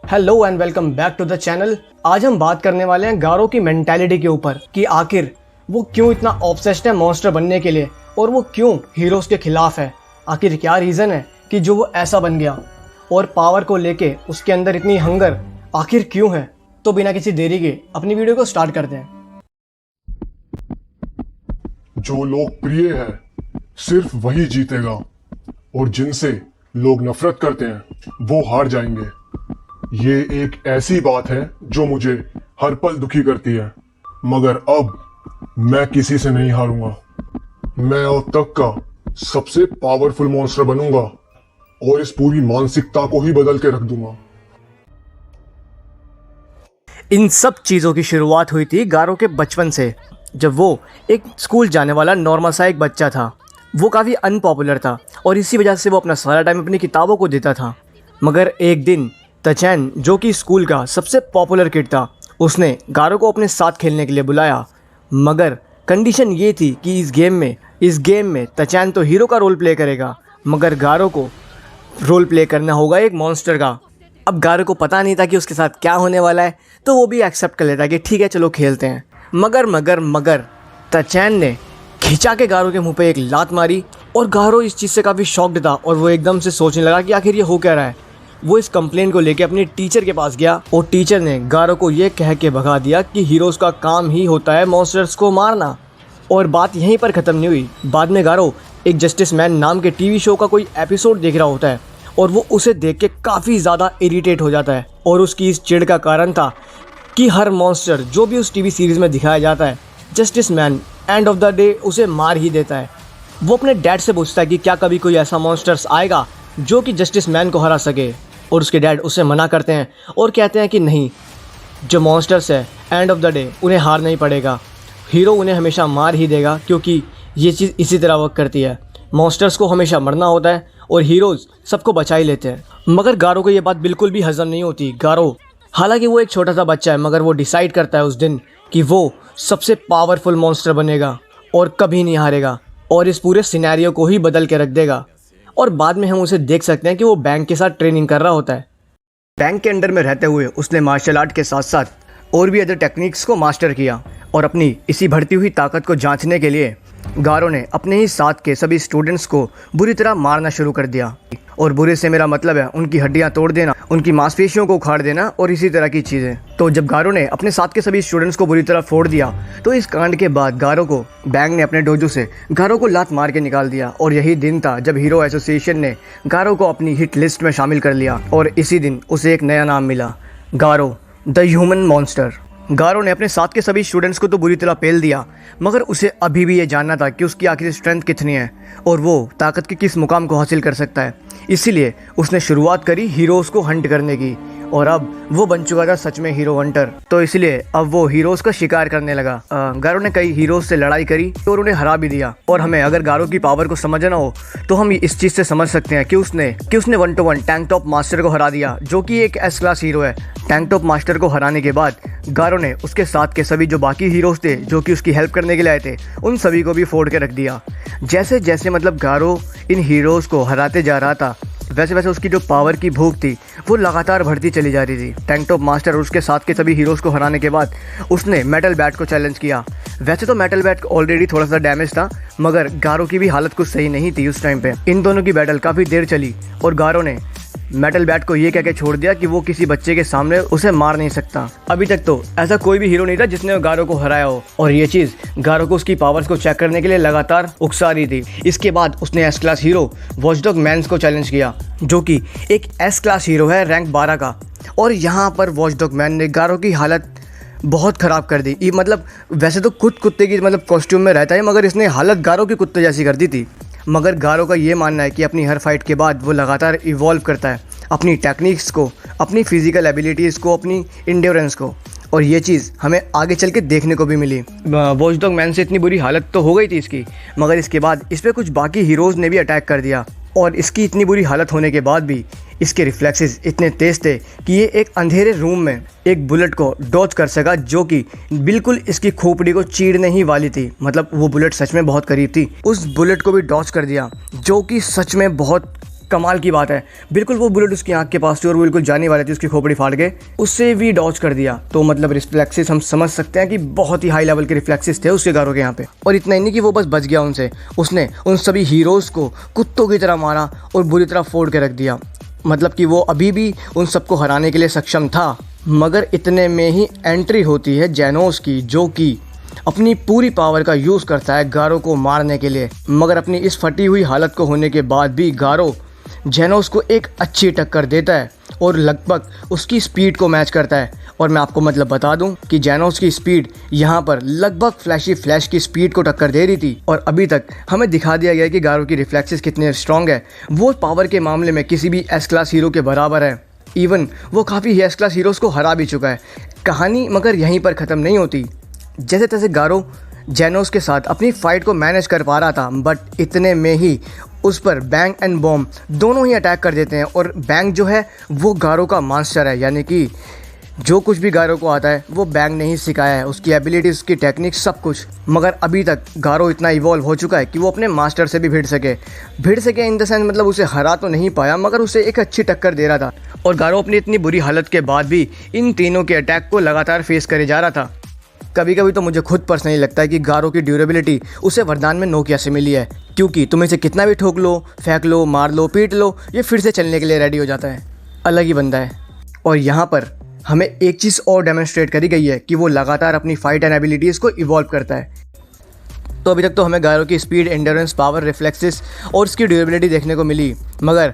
Hello and welcome back to the channel. आज हम बात करने वाले हैं गारो की मेंटालिटी के ऊपर कि आखिर वो क्यों इतना ऑब्सेस्ड है मॉन्स्टर बनने के लिए और वो क्यों हीरोज के खिलाफ है। आखिर क्या रीज़न है कि जो वो ऐसा बन गया और पावर को लेके उसके अंदर इतनी हंगर आखिर क्यों है। तो बिना किसी देरी के अपनी वीडियो को स्टार्ट करते हैं। जो लोकप्रिय है सिर्फ वही जीतेगा और जिनसे लोग नफरत करते हैं वो हार जाएंगे। ये एक ऐसी बात है जो मुझे हर पल दुखी करती है, मगर अब मैं किसी से नहीं हारूंगा। मैं अब तक का सबसे पावरफुल मॉन्स्टर बनूंगा और इस पूरी मानसिकता को ही बदल के रख दूंगा। इन सब चीज़ों की शुरुआत हुई थी गारो के बचपन से, जब वो एक स्कूल जाने वाला नॉर्मल सा एक बच्चा था। वो काफ़ी अनपॉपुलर था और इसी वजह से वो अपना सारा टाइम अपनी किताबों को देता था। मगर एक दिन तचैन, जो कि स्कूल का सबसे पॉपुलर किड था, उसने गारो को अपने साथ खेलने के लिए बुलाया। मगर कंडीशन ये थी कि इस गेम में तचैन तो हीरो का रोल प्ले करेगा, मगर गारो को रोल प्ले करना होगा एक मॉन्स्टर का। अब गारो को पता नहीं था कि उसके साथ क्या होने वाला है, तो वो भी एक्सेप्ट कर लेता कि ठीक है चलो खेलते हैं। मगर तचैन ने खिंचा के गारो के मुंह पे एक लात मारी और गारो इस चीज़ से काफ़ी शॉक्ड था और वो एकदम से सोचने लगा कि आखिर ये हो क्या रहा है। वो इस कंप्लेंट को लेके अपने टीचर के पास गया और टीचर ने गारो को ये कह के भगा दिया कि हीरोज़ का काम ही होता है मॉन्स्टर्स को मारना। और बात यहीं पर ख़त्म नहीं हुई। बाद में गारो एक जस्टिस मैन नाम के टीवी शो का कोई एपिसोड देख रहा होता है और वो उसे देख के काफ़ी ज़्यादा इरिटेट हो जाता है। और उसकी इस चिढ़ का कारण था कि हर मॉन्स्टर जो भी उस टीवी सीरीज़ में दिखाया जाता है, justice man end of the day उसे मार ही देता है। वो अपने डैड से पूछता है कि क्या कभी कोई ऐसा मॉन्स्टर्स आएगा जो कि जस्टिस मैन को हरा सके, और उसके डैड उसे मना करते हैं और कहते हैं कि नहीं, जो मॉन्स्टर्स है एंड ऑफ द डे उन्हें हार नहीं पड़ेगा, हीरो उन्हें हमेशा मार ही देगा, क्योंकि ये चीज़ इसी तरह वर्क करती है। मॉन्स्टर्स को हमेशा मरना होता है और हीरोज़ सबको बचा ही लेते हैं। मगर गारो को ये बात बिल्कुल भी हजम नहीं होती। गारो, हालांकि वो एक छोटा सा बच्चा है, मगर वो डिसाइड करता है उस दिन कि वो सबसे पावरफुल मॉन्स्टर बनेगा और कभी नहीं हारेगा और इस पूरे सिनेरियो को ही बदल के रख देगा। और बाद में हम उसे देख सकते हैं कि वो बैंक के साथ ट्रेनिंग कर रहा होता है। बैंक के अंडर में रहते हुए उसने मार्शल आर्ट के साथ साथ और भी अदर टेक्निक्स को मास्टर किया और अपनी इसी बढ़ती हुई ताकत को जांचने के लिए गारो ने अपने ही साथ के सभी स्टूडेंट्स को बुरी तरह मारना शुरू कर दिया। और बुरे से मेरा मतलब है उनकी हड्डियां तोड़ देना, उनकी मांसपेशियों को उखाड़ देना और इसी तरह की चीज़ें। तो जब गारो ने अपने साथ के सभी स्टूडेंट्स को बुरी तरह फोड़ दिया, तो इस कांड के बाद गारो को बैंक ने अपने डोजो से गारो को लात मार के निकाल दिया। और यही दिन था जब हीरो एसोसिएशन ने गारो को अपनी हिट लिस्ट में शामिल कर लिया और इसी दिन उसे एक नया नाम मिला, गारो द ह्यूमन मॉन्स्टर। गारो ने अपने साथ के सभी स्टूडेंट्स को तो बुरी तरह पेल दिया, मगर उसे अभी भी ये जानना था कि उसकी आखिर स्ट्रेंथ कितनी है और वो ताकत के किस मुकाम को हासिल कर सकता है। इसीलिए उसने शुरुआत करी हीरोज़ को हंट करने की और अब वो बन चुका था सच में हीरो हंटर। तो इसलिए अब वो हीरोज़ का शिकार करने लगा। गारो ने कई हीरोज़ से लड़ाई करी और उन्हें हरा भी दिया। और हमें अगर गारो की पावर को समझना हो तो हम इस चीज़ से समझ सकते हैं कि उसने 1-to-1 टैंक टॉप मास्टर को हरा दिया, जो कि एक एस क्लास हीरो है। टैंक टॉप मास्टर को हराने के बाद गारो ने उसके साथ के सभी जो बाकी हीरोज़ थे जो कि उसकी हेल्प करने के लिए आए थे, उन सभी को भी फोड़ के रख दिया। जैसे जैसे मतलब गारो इन हीरोज़ को हराते जा रहा था, वैसे वैसे उसकी जो पावर की भूख थी वो लगातार बढ़ती चली जा रही थी। टैंक टॉप मास्टर और उसके साथ के सभी हीरोज़ को हराने के बाद उसने मेटल बैट को चैलेंज किया। वैसे तो मेटल बैट ऑलरेडी थोड़ा सा डैमेज था, मगर गारो की भी हालत कुछ सही नहीं थी उस टाइम पे। इन दोनों की बैटल काफ़ी देर चली और गारो ने मेटल बैट को ये कह के छोड़ दिया कि वो किसी बच्चे के सामने उसे मार नहीं सकता। अभी तक तो ऐसा कोई भी हीरो नहीं था जिसने गारो को हराया हो, और ये चीज़ गारो को उसकी पावर्स को चेक करने के लिए लगातार उकसा रही थी। इसके बाद उसने S class hero watchdog man's को चैलेंज किया, जो कि एक एस क्लास हीरो है रैंक 12 का। और यहाँ पर वॉचडॉग मैन ने गारो की हालत बहुत ख़राब कर दी। ये मतलब वैसे तो खुद कुत्ते की मतलब कॉस्ट्यूम में रहता है, मगर इसने हालत गारो की कुत्ते जैसी कर दी थी। मगर गारो का ये मानना है कि अपनी हर फाइट के बाद वो लगातार इवॉल्व करता है अपनी टेक्निक्स को, अपनी फिजिकल एबिलिटीज़ को, अपनी इंड्योरेंस को, और ये चीज़ हमें आगे चल के देखने को भी मिली। वॉचडॉग मैन से इतनी बुरी हालत तो हो गई थी इसकी, मगर इसके बाद इस पर कुछ बाकी हीरोज़ ने भी अटैक कर दिया और इसकी इतनी बुरी हालत होने के बाद भी इसके रिफ्लेक्सेस इतने तेज़ थे कि ये एक अंधेरे रूम में एक बुलेट को डॉज कर सका, जो कि बिल्कुल इसकी खोपड़ी को चीरने ही वाली थी। मतलब वो बुलेट सच में बहुत करीब थी, उस बुलेट को भी डॉज कर दिया, जो कि सच में बहुत कमाल की बात है, बिल्कुल वो बुलेट उसकी आंख के पास थी और वो बिल्कुल जाने वाले थे, उसकी खोपड़ी फाड़ के उससे भी डॉज कर दिया। तो मतलब रिफ्लेक्सेस हम समझ सकते हैं कि बहुत ही हाई लेवल के रिफ्लेक्सेस थे उसके गारो के यहाँ पे। और इतना ही नहीं कि वो बस बच गया उनसे, उसने उन सभी हीरोज़ को कुत्तों की तरह मारा और बुरी तरह फोड़ के रख दिया। मतलब कि वो अभी भी उन सबको हराने के लिए सक्षम था। मगर इतने में ही एंट्री होती है जेनोस की, जो कि अपनी पूरी पावर का यूज़ करता है गारो को मारने के लिए। मगर अपनी इस फटी हुई हालत को होने के बाद भी गारो जेनोस को एक अच्छी टक्कर देता है और लगभग उसकी स्पीड को मैच करता है। और मैं आपको मतलब बता दूं कि जेनोस की स्पीड यहाँ पर लगभग फ्लैशी फ्लैश की स्पीड को टक्कर दे रही थी। और अभी तक हमें दिखा दिया गया है कि गारो की रिफ्लेक्सेस कितने स्ट्रॉन्ग है। वो पावर के मामले में किसी भी एस क्लास हीरो के बराबर है। इवन वो काफ़ी एस क्लास हीरोज़ को हरा भी चुका है। कहानी मगर यहीं पर ख़त्म नहीं होती। जैसे तैसे गारो जेनोस के साथ अपनी फ़ाइट को मैनेज कर पा रहा था, बट इतने में ही उस पर बैंग एंड बॉम्ब दोनों ही अटैक कर देते हैं। और बैंग जो है वो गारो का मास्टर है, यानी कि जो कुछ भी गारो को आता है वो बैंग ने ही सिखाया है, उसकी एबिलिटीज़, उसकी टेक्निक, सब कुछ। मगर अभी तक गारो इतना इवॉल्व हो चुका है कि वो अपने मास्टर से भी भिड़ सके इन द सेंस, मतलब उसे हरा तो नहीं पाया मगर उसे एक अच्छी टक्कर दे रहा था। और गारो अपनी इतनी बुरी हालत के बाद भी इन तीनों के अटैक को लगातार फेस करे जा रहा था। कभी कभी तो मुझे खुद पर्सनली लगता है कि गारो की ड्यूरेबिलिटी उसे वरदान में नोकिया से मिली है, क्योंकि तुम इसे कितना भी ठोक लो, फेंक लो, मार लो, पीट लो, ये फिर से चलने के लिए रेडी हो जाता है। अलग ही बंदा है। और यहाँ पर हमें एक चीज़ और डेमोन्स्ट्रेट करी गई है कि वो लगातार अपनी फाइट एंड एबिलिटीज़ को इवॉल्व करता है। तो अभी तक तो हमें गारो की स्पीड, एंड्योरेंस, पावर, रिफ्लेक्सेस और उसकी ड्यूरेबिलिटी देखने को मिली। मगर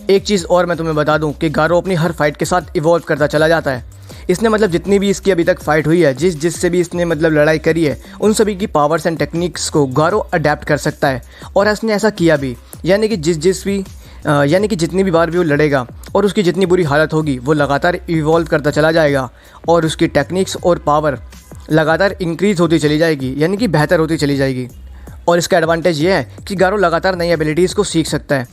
एक चीज़ और मैं तुम्हें बता दूं कि गारो अपनी हर फाइट के साथ इवॉल्व करता चला जाता है। इसने मतलब जितनी भी इसकी अभी तक फाइट हुई है, जिससे भी इसने मतलब लड़ाई करी है, उन सभी की पावर्स एंड टेक्निक्स को गारो अडेप्ट कर सकता है। और उसने ऐसा किया भी, यानी कि जितनी भी बार भी वो लड़ेगा और उसकी जितनी बुरी हालत होगी वो लगातार इवॉल्व करता चला जाएगा और उसकी टेक्निक्स और पावर लगातार इंक्रीज़ होती चली जाएगी, यानी कि बेहतर होती चली जाएगी। और इसका एडवांटेज ये है कि गारो लगातार नई एबिलिटीज़ को सीख सकता है।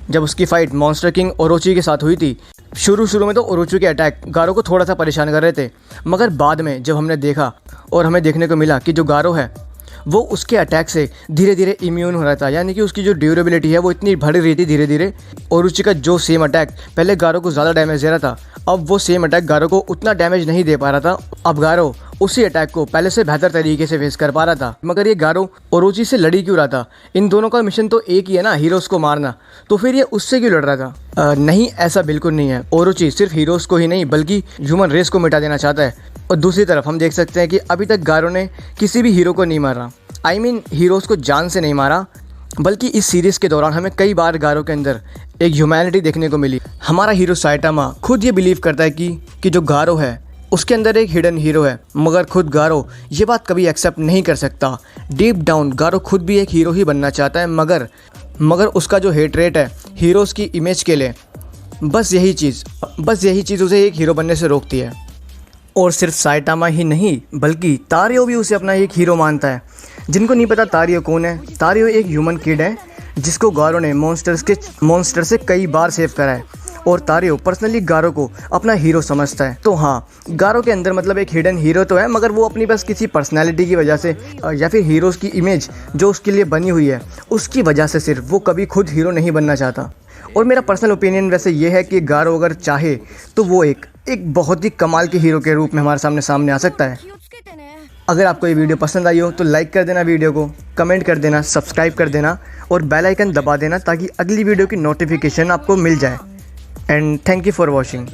जब उसकी फ़ाइट मॉन्स्टर किंग ओरोची के साथ हुई थी, शुरू में तो ओरोची के अटैक गारो को थोड़ा सा परेशान कर रहे थे, मगर बाद में जब हमने देखा और हमें देखने को मिला कि जो गारो है वो उसके अटैक से धीरे धीरे इम्यून हो रहा था, यानी कि उसकी जो ड्यूरेबिलिटी है वो इतनी बढ़ रही थी धीरे धीरे। ओरोची का जो सेम अटैक पहले गारो को ज़्यादा डैमेज दे रहा था, अब वो सेम अटैक गारो को उतना डैमेज नहीं दे पा रहा था। अब गारो उसी अटैक को पहले से बेहतर तरीके से फेस कर पा रहा था। मगर ये गारो ओरोची से लड़ी क्यों रहा था? इन दोनों का मिशन तो एक ही है ना, हीरोज़ को मारना, तो फिर ये उससे क्यों लड़ रहा था? नहीं, ऐसा बिल्कुल नहीं है। ओरोची सिर्फ हीरोज़ को ही नहीं बल्कि ह्यूमन रेस को मिटा देना चाहता है। और दूसरी तरफ हम देख सकते हैं कि अभी तक गारो ने किसी भी हीरो को नहीं मारा, हीरोज़ को जान से नहीं मारा, बल्कि इस सीरीज़ के दौरान हमें कई बार गारो के अंदर एक ह्यूमैनिटी देखने को मिली। हमारा हीरो साइटामा खुद ये बिलीव करता है कि जो गारो है उसके अंदर एक हिडन हीरो है, मगर खुद गारो ये बात कभी एक्सेप्ट नहीं कर सकता। डीप डाउन गारो खुद भी एक हीरो ही बनना चाहता है, मगर उसका जो हेट रेट है हीरोज़ की इमेज के लिए, बस यही चीज़ उसे एक हीरो बनने से रोकती है। और सिर्फ साइटामा ही नहीं बल्कि तारियो भी उसे अपना एक हीरो मानता है। जिनको नहीं पता तारियो कौन है, तारियो एक ह्यूमन किड है जिसको गारो ने मॉन्स्टर से कई बार सेव करा है। और तारियो पर्सनली गारो को अपना हीरो समझता है। तो हाँ, गारो के अंदर मतलब एक हिडन हीरो तो है, मगर वो अपनी बस किसी पर्सनैलिटी की वजह से या फिर हीरोज़ की इमेज जो उसके लिए बनी हुई है उसकी वजह से सिर्फ वो कभी खुद हीरो नहीं बनना चाहता। और मेरा पर्सनल ओपिनियन वैसे ये है कि गारो अगर चाहे तो वो एक बहुत ही कमाल के हीरो के रूप में हमारे सामने आ सकता है। अगर आपको ये वीडियो पसंद आई हो तो लाइक कर देना वीडियो को, कमेंट कर देना, सब्सक्राइब कर देना और बेल आइकन दबा देना ताकि अगली वीडियो की नोटिफिकेशन आपको मिल जाए। And thank you for watching.